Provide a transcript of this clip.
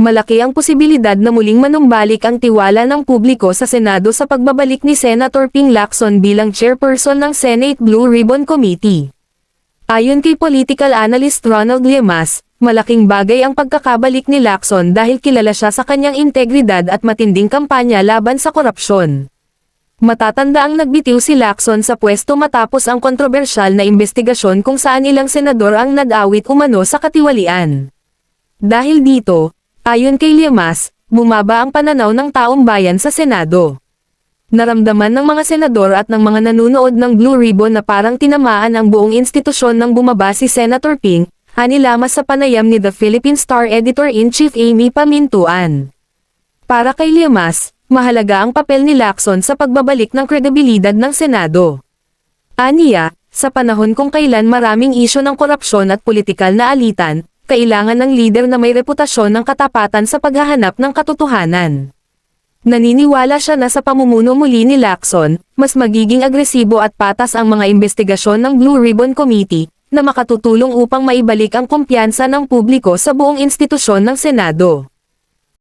malaki ang posibilidad na muling manumbalik ang tiwala ng publiko sa Senado sa pagbabalik ni Senator Ping Lacson bilang chairperson ng Senate Blue Ribbon Committee. Ayon kay political analyst Ronald Llamas, malaking bagay ang pagkakabalik ni Lacson dahil kilala siya sa kanyang integridad at matinding kampanya laban sa korupsyon. Matatanda ang nagbitiw si Lacson sa pwesto matapos ang kontrobersyal na investigasyon kung saan ilang senador ang nag-awit umano sa katiwalian. Dahil dito, ayon kay Llamas, bumaba ang pananaw ng taong bayan sa Senado. Naramdaman ng mga senador at ng mga nanunood ng Blue Ribbon na parang tinamaan ang buong institusyon nang bumaba si Senator Ping, ani Llamas sa panayam ni The Philippine Star Editor-in-Chief Amy Pamintuan. Para kay Llamas, mahalaga ang papel ni Lacson sa pagbabalik ng kredibilidad ng Senado. Aniya, sa panahon kung kailan maraming isyu ng korupsyon at politikal na alitan, kailangan ng lider na may reputasyon ng katapatan sa paghahanap ng katotohanan. Naniniwala siya na sa pamumuno muli ni Lacson, mas magiging agresibo at patas ang mga investigasyon ng Blue Ribbon Committee, na makatutulong upang maibalik ang kumpiyansa ng publiko sa buong institusyon ng Senado.